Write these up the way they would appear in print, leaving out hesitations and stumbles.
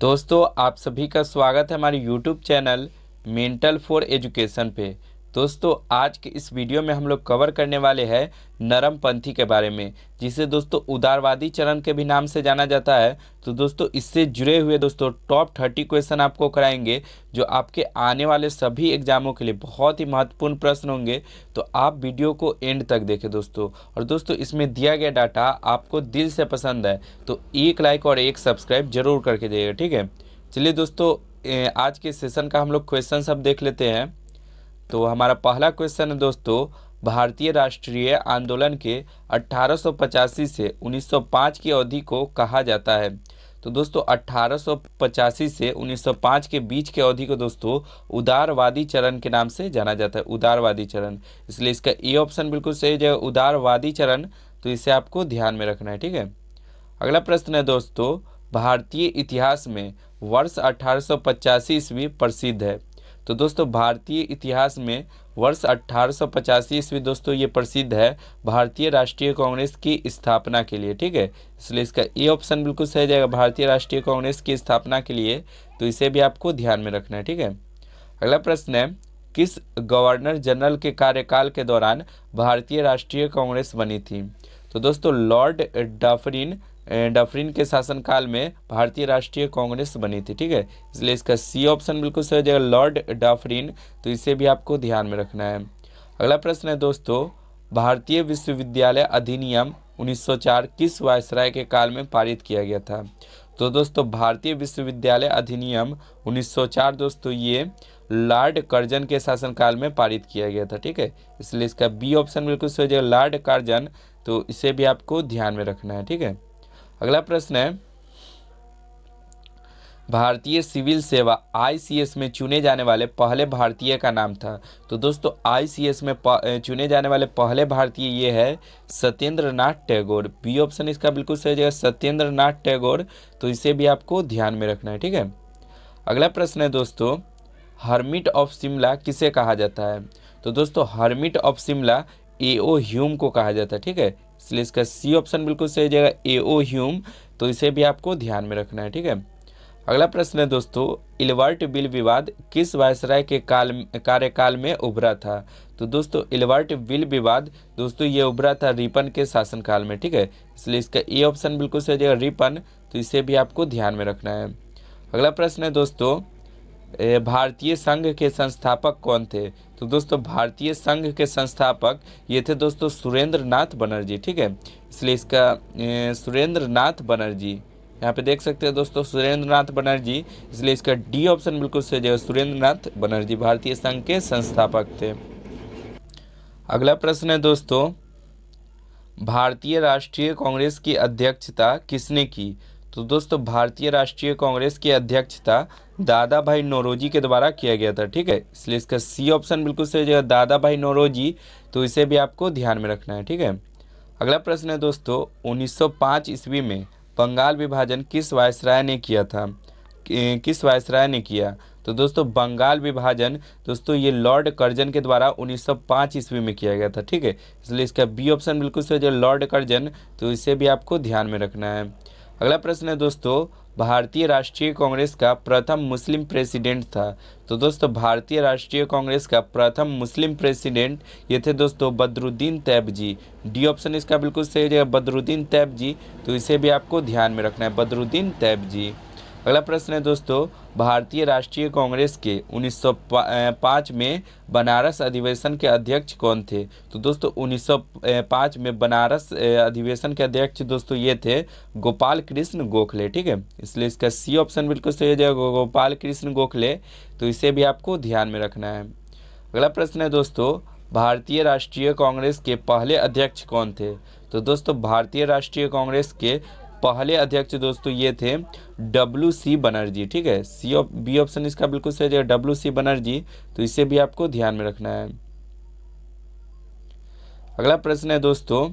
दोस्तों आप सभी का स्वागत है हमारे YouTube channel mental for education पे। दोस्तों आज के इस वीडियो में हम लोग कवर करने वाले हैं नरमपंथी के बारे में, जिसे दोस्तों उदारवादी चरण के भी नाम से जाना जाता है। तो दोस्तों इससे जुड़े हुए दोस्तों टॉप 30 क्वेश्चन आपको कराएंगे, जो आपके आने वाले सभी एग्जामों के लिए बहुत ही महत्वपूर्ण प्रश्न होंगे। तो आप वीडियो को एंड तक देखें दोस्तों। और दोस्तों इसमें दिया गया डाटा आपको दिल से पसंद है तो एक लाइक और एक सब्सक्राइब जरूर करके जाइएगा, ठीक है। चलिए दोस्तों आज के सेशन का हम लोग क्वेश्चन सब देख लेते हैं। तो हमारा पहला क्वेश्चन है दोस्तों, भारतीय राष्ट्रीय आंदोलन के 1885 से 1905 की अवधि को कहा जाता है। तो दोस्तों 1885 से 1905 के बीच के अवधि को दोस्तों उदारवादी चरण के नाम से जाना जाता है, उदारवादी चरण। इसलिए इसका ए ऑप्शन बिल्कुल सही है, उदारवादी चरण। तो इसे आपको ध्यान में रखना है, ठीक है। अगला प्रश्न है दोस्तों, भारतीय इतिहास में वर्ष 1885 ईस्वी प्रसिद्ध है। तो दोस्तों भारतीय इतिहास में वर्ष 1885 ईस्वी दोस्तों ये प्रसिद्ध है भारतीय राष्ट्रीय कांग्रेस की स्थापना के लिए, ठीक है। इसलिए इसका ए ऑप्शन बिल्कुल सही जाएगा, भारतीय राष्ट्रीय कांग्रेस की स्थापना के लिए। तो इसे भी आपको ध्यान में रखना है, ठीक है। अगला प्रश्न है, किस गवर्नर जनरल के कार्यकाल के दौरान भारतीय राष्ट्रीय कांग्रेस बनी थी। तो दोस्तों लॉर्ड डफरिन के शासनकाल में भारतीय राष्ट्रीय कांग्रेस बनी थी, ठीक है। इसलिए इसका सी ऑप्शन बिल्कुल सही हो जाएगा, लॉर्ड डफरिन। तो इसे भी आपको ध्यान में रखना है। अगला प्रश्न है दोस्तों, भारतीय विश्वविद्यालय अधिनियम 1904 किस वायसराय के काल में पारित किया गया था। तो दोस्तों भारतीय विश्वविद्यालय अधिनियम 1904 दोस्तों ये लॉर्ड कर्जन के शासनकाल में पारित किया गया था, ठीक है। इसलिए इसका बी ऑप्शन बिल्कुल सही हो जाएगा, लॉर्ड कर्जन। तो इसे भी आपको ध्यान में रखना है, ठीक है। अगला प्रश्न है, भारतीय सिविल सेवा आईसीएस में चुने जाने वाले पहले भारतीय का नाम था। तो दोस्तों आईसीएस में चुने जाने वाले पहले भारतीय ये है सत्येंद्र नाथ टैगोर। बी ऑप्शन इसका बिल्कुल सही जगह, सत्येंद्र नाथ टैगोर। तो इसे भी आपको ध्यान में रखना है, ठीक है। अगला प्रश्न है दोस्तों, हर्मिट ऑफ शिमला किसे कहा जाता है। तो दोस्तों hermit of Shimla AO Hume को कहा जाता है, ठीक है। इसलिए इसका सी ऑप्शन बिल्कुल सही जगह, एओ ह्यूम। तो इसे भी आपको ध्यान में रखना है, ठीक है। अगला प्रश्न है दोस्तों, इल्बर्ट बिल विवाद किस वायसराय के कार्यकाल में उभरा था। तो दोस्तों इल्बर्ट बिल विवाद दोस्तों ये उभरा था रिपन के शासनकाल में, ठीक है। इसलिए इसका ए ऑप्शन बिल्कुल सही जगह, रिपन। तो इसे भी आपको ध्यान में रखना है। अगला प्रश्न है दोस्तों, भारतीय संघ के संस्थापक कौन थे। तो दोस्तों भारतीय संघ के संस्थापक ये थे दोस्तों सुरेंद्र नाथ बनर्जी, ठीक है। इसलिए इसका सुरेंद्र नाथ बनर्जी, यहाँ पे देख सकते हैं दोस्तों सुरेंद्र नाथ बनर्जी। इसलिए इसका डी ऑप्शन बिल्कुल सही है, सुरेंद्र नाथ बनर्जी भारतीय संघ के संस्थापक थे। अगला प्रश्न है दोस्तों, भारतीय राष्ट्रीय कांग्रेस की अध्यक्षता किसने की। तो दोस्तों भारतीय राष्ट्रीय कांग्रेस की अध्यक्षता दादा भाई नौरोजी के द्वारा किया गया था, ठीक है। इसलिए इसका सी ऑप्शन बिल्कुल सही जगह, दादा भाई नौरोजी। तो इसे भी आपको ध्यान में रखना है, ठीक है। अगला प्रश्न है दोस्तों, 1905 ईस्वी में बंगाल विभाजन किस वायसराय ने किया था, किस वायसराय ने किया। तो दोस्तों बंगाल विभाजन दोस्तों ये लॉर्ड कर्जन के द्वारा 1905 ईस्वी में किया गया था, ठीक है। इसलिए इसका बी ऑप्शन बिल्कुल सही है, लॉर्ड कर्जन। तो इसे भी आपको ध्यान में रखना है। अगला प्रश्न है दोस्तों, भारतीय राष्ट्रीय कांग्रेस का प्रथम मुस्लिम प्रेसिडेंट था। तो दोस्तों भारतीय राष्ट्रीय कांग्रेस का प्रथम मुस्लिम प्रेसिडेंट ये थे दोस्तों बदरुद्दीन तैयबजी। डी ऑप्शन इसका बिल्कुल सही है, बदरुद्दीन तैयबजी। तो इसे भी आपको ध्यान में रखना है, बदरुद्दीन तैयबजी। अगला प्रश्न है दोस्तों, भारतीय राष्ट्रीय कांग्रेस के 1905 में बनारस अधिवेशन के अध्यक्ष कौन थे। तो दोस्तों 1905 में बनारस अधिवेशन के अध्यक्ष दोस्तों ये थे गोपाल कृष्ण गोखले, ठीक है। इसलिए इसका सी ऑप्शन बिल्कुल सही हो जाएगा, गोपाल कृष्ण गोखले। तो इसे भी आपको ध्यान में रखना है। अगला प्रश्न है दोस्तों, भारतीय राष्ट्रीय कांग्रेस के पहले अध्यक्ष कौन थे। तो दोस्तों भारतीय राष्ट्रीय कांग्रेस के पहले अध्यक्ष दोस्तों ये थे WC बनर्जी, ठीक है। बी ऑप्शन इसका बिल्कुल सही है, WC बनर्जी। तो इसे भी आपको ध्यान में रखना है। अगला प्रश्न है दोस्तों,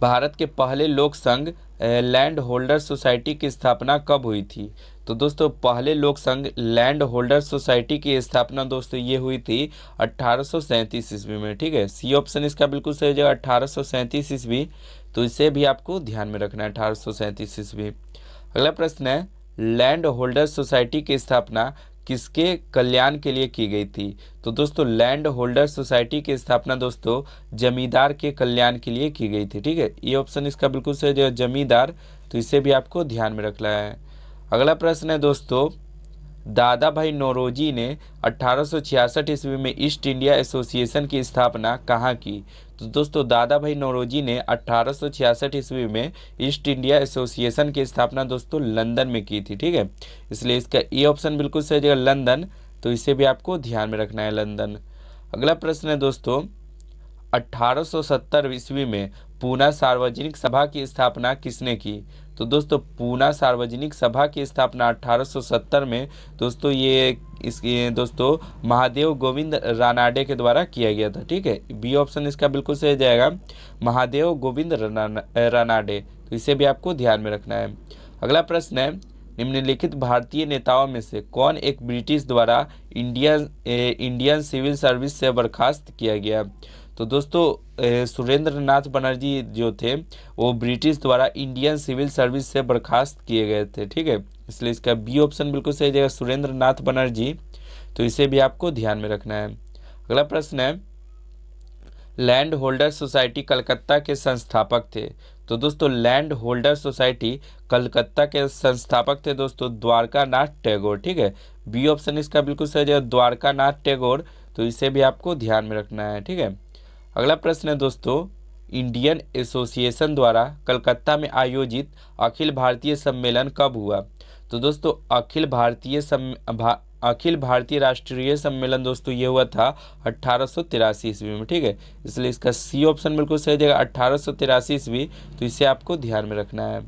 भारत के पहले लोक संघ लैंड होल्डर सोसाइटी की स्थापना कब हुई थी। तो दोस्तों पहले लोक संघ लैंड होल्डर सोसाइटी की स्थापना दोस्तों ये हुई थी 1837 ईस्वी में, ठीक है। सी ऑप्शन इसका बिल्कुल सही जगह, 1837 ईस्वी। तो इसे भी आपको ध्यान में रखना है, 1837 ईस्वी। अगला प्रश्न है, लैंड होल्डर सोसाइटी की स्थापना किसके कल्याण के लिए की गई थी? तो दोस्तों लैंड होल्डर सोसाइटी की स्थापना दोस्तों जमींदार के कल्याण के लिए की गई थी। ठीक है, ये ऑप्शन इसका बिल्कुल सही जो जमींदार, तो इसे भी आपको ध्यान में रखना है। अगला प्रश्न है दोस्तों, दादा भाई नौरोजी ने 1866 ईस्वी में ईस्ट इंडिया एसोसिएशन की स्थापना कहाँ की? तो दोस्तों दादा भाई नौरोजी ने 1866 ईस्वी में ईस्ट इंडिया एसोसिएशन की स्थापना दोस्तों लंदन में की थी। ठीक है, इसलिए इसका ए ऑप्शन बिल्कुल सही जगह लंदन, तो इसे भी आपको ध्यान में रखना है लंदन। अगला प्रश्न है दोस्तों, 1870 ईस्वी में पूना सार्वजनिक सभा की स्थापना किसने की? तो दोस्तों पूना सार्वजनिक सभा की स्थापना 1870 में दोस्तों इसके दोस्तों महादेव गोविंद रानाडे के द्वारा किया गया था। ठीक है, बी ऑप्शन इसका बिल्कुल सही जाएगा, महादेव गोविंद रानाडे, तो इसे भी आपको ध्यान में रखना है। अगला प्रश्न है, निम्नलिखित भारतीय नेताओं में से कौन एक ब्रिटिश द्वारा इंडियन सिविल सर्विस से बर्खास्त किया गया? तो दोस्तों सुरेंद्र नाथ बनर्जी जो थे वो ब्रिटिश द्वारा इंडियन सिविल सर्विस से बर्खास्त किए गए थे। ठीक है, इसलिए इसका बी ऑप्शन बिल्कुल सही जाएगा, सुरेंद्र नाथ बनर्जी, तो इसे भी आपको ध्यान में रखना है। अगला प्रश्न है, लैंड होल्डर सोसाइटी कलकत्ता के संस्थापक थे? तो दोस्तों लैंड होल्डर सोसाइटी कलकत्ता के संस्थापक थे दोस्तों द्वारका नाथ टैगोर। ठीक है, बी ऑप्शन इसका बिल्कुल सही है, द्वारका नाथ टैगोर, तो इसे भी आपको ध्यान में रखना है। ठीक है, अगला प्रश्न है दोस्तों, इंडियन एसोसिएशन द्वारा कलकत्ता में आयोजित अखिल भारतीय सम्मेलन कब हुआ? तो दोस्तों अखिल भारतीय राष्ट्रीय सम्मेलन दोस्तों ये हुआ था 1883 ईस्वी में। ठीक है, इसलिए इसका सी ऑप्शन बिल्कुल सही जगह 1883 ईस्वी, तो इसे आपको ध्यान में रखना है।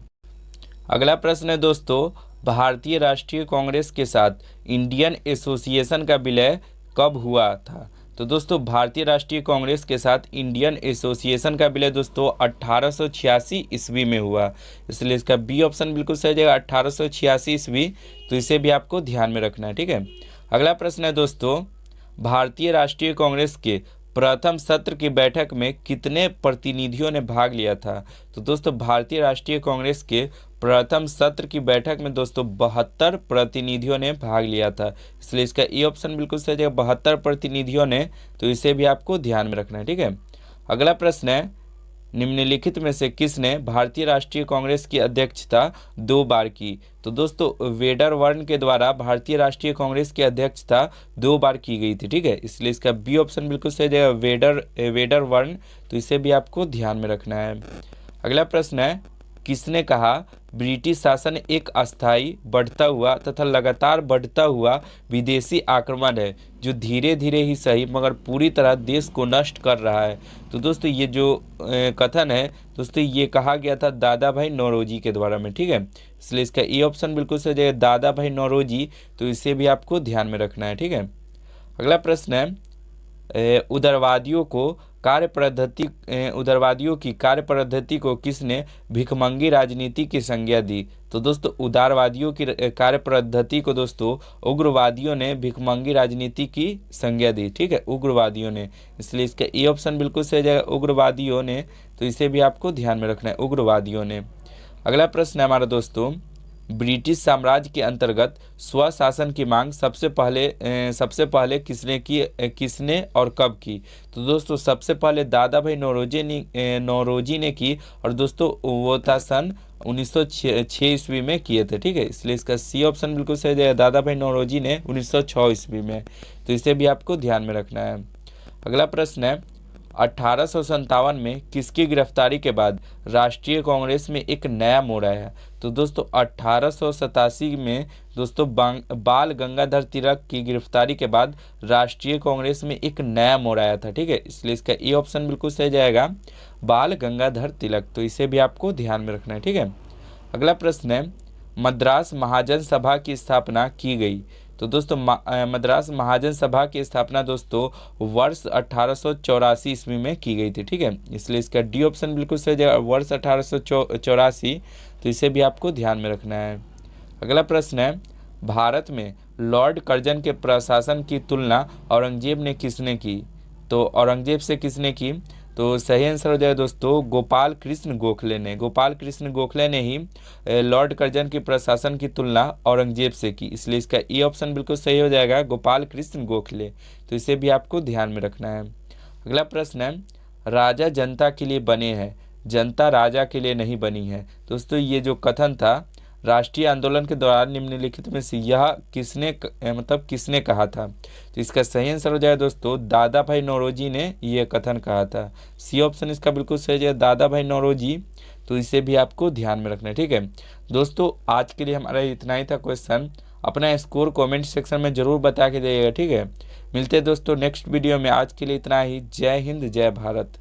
अगला प्रश्न है दोस्तों, भारतीय राष्ट्रीय कांग्रेस के साथ इंडियन एसोसिएशन का विलय कब हुआ था? तो दोस्तों भारतीय राष्ट्रीय कांग्रेस के साथ इंडियन एसोसिएशन का विलय दोस्तों 1886 ईस्वी में हुआ, इसलिए इसका बी ऑप्शन बिल्कुल सही जाएगा 1886 ईस्वी, तो इसे भी आपको ध्यान में रखना है। ठीक है, अगला प्रश्न है दोस्तों, भारतीय राष्ट्रीय कांग्रेस के प्रथम सत्र की बैठक में कितने प्रतिनिधियों ने भाग लिया था? तो दोस्तों भारतीय राष्ट्रीय कांग्रेस के प्रथम सत्र की बैठक में दोस्तों 72 प्रतिनिधियों ने भाग लिया था, इसलिए इसका ए ऑप्शन बिल्कुल सही है, 72 प्रतिनिधियों ने, तो इसे भी आपको ध्यान में रखना है। ठीक है, अगला प्रश्न है, निम्नलिखित में से किसने भारतीय राष्ट्रीय कांग्रेस की अध्यक्षता 2 बार की? तो दोस्तों वेडरवर्न के द्वारा भारतीय राष्ट्रीय कांग्रेस की अध्यक्षता 2 बार की गई थी। ठीक है, इसलिए इसका बी ऑप्शन बिल्कुल सही है, वेडरवर्न, तो इसे भी आपको ध्यान में रखना है। अगला प्रश्न है, किसने कहा ब्रिटिश शासन एक अस्थायी बढ़ता हुआ तथा लगातार बढ़ता हुआ विदेशी आक्रमण है जो धीरे धीरे ही सही मगर पूरी तरह देश को नष्ट कर रहा है? तो दोस्तों ये जो कथन है दोस्तों ये कहा गया था दादा भाई नौरोजी के द्वारा में। ठीक है, इसलिए इसका ए ऑप्शन बिल्कुल सही है, दादा भाई नौरोजी, तो इसे भी आपको ध्यान में रखना है। ठीक है, अगला प्रश्न है, उदारवादियों की कार्य पद्धति को किसने भिखमंगी राजनीति की संज्ञा दी? तो दोस्तों उदारवादियों की कार्य पद्धति को दोस्तों उग्रवादियों ने भिखमंगी राजनीति की संज्ञा दी। ठीक है, उग्रवादियों ने, इसलिए इसका ए ऑप्शन बिल्कुल सही जाएगा, उग्रवादियों ने, तो इसे भी आपको ध्यान में रखना है, उग्रवादियों ने। अगला प्रश्न है हमारा दोस्तों, ब्रिटिश साम्राज्य के अंतर्गत स्वशासन की मांग सबसे पहले किसने और कब की? तो दोस्तों सबसे पहले दादा भाई नौरोजी ने की, और दोस्तों वो था सन 1906 ईस्वी में किए थे। ठीक है, इसलिए इसका सी ऑप्शन बिल्कुल सही है, दादा भाई नौरोजी ने 1906 ईस्वी में, तो इसे भी आपको ध्यान में रखना है। अगला प्रश्न है, 1857 में किसकी गिरफ्तारी के बाद राष्ट्रीय कांग्रेस में एक नया मोड़ आया? तो दोस्तों 1887 में दोस्तों बाल गंगाधर तिलक की गिरफ्तारी के बाद राष्ट्रीय कांग्रेस में एक नया मोड़ आया था। ठीक है, इसलिए इसका ए ऑप्शन बिल्कुल सही जाएगा, बाल गंगाधर तिलक, तो इसे भी आपको ध्यान में रखना है। ठीक है, अगला प्रश्न है, मद्रास महाजन सभा की स्थापना की गई? तो दोस्तों मद्रास महाजन सभा की स्थापना दोस्तों वर्ष 1884 ईस्वी में की गई थी। ठीक है, इसलिए इसका डी ऑप्शन बिल्कुल सही है, वर्ष 1884, तो इसे भी आपको ध्यान में रखना है। अगला प्रश्न है, भारत में लॉर्ड कर्जन के प्रशासन की तुलना औरंगजेब ने किसने की? तो औरंगजेब से किसने की? तो सही आंसर हो जाएगा दोस्तों गोपाल कृष्ण गोखले ने। गोपाल कृष्ण गोखले ने ही लॉर्ड कर्जन की प्रशासन की तुलना औरंगजेब से की, इसलिए इसका ई ऑप्शन बिल्कुल सही हो जाएगा, गोपाल कृष्ण गोखले। तो इसे भी आपको ध्यान में रखना है। अगला प्रश्न है, राजा जनता के लिए बने हैं, जनता राजा के लिए नहीं बनी है। दोस्तों ये जो कथन था राष्ट्रीय आंदोलन के दौरान निम्नलिखित में से यह मतलब किसने कहा था। तो इसका सही आंसर हो जाएगा दोस्तों दादा भाई नौरोजी ने यह कथन कहा था। सी ऑप्शन इसका बिल्कुल सही है, दादा भाई नौरोजी। तो इसे भी आपको ध्यान में रखना है, ठीक है दोस्तों। आज के लिए हमारा इतना ही था क्वेश्चन। अपना स्कोर कमेंट सेक्शन में जरूर बता के जाइएगा, ठीक है। मिलते हैं दोस्तों नेक्स्ट वीडियो में। आज के लिए इतना ही। जय हिंद, जय भारत।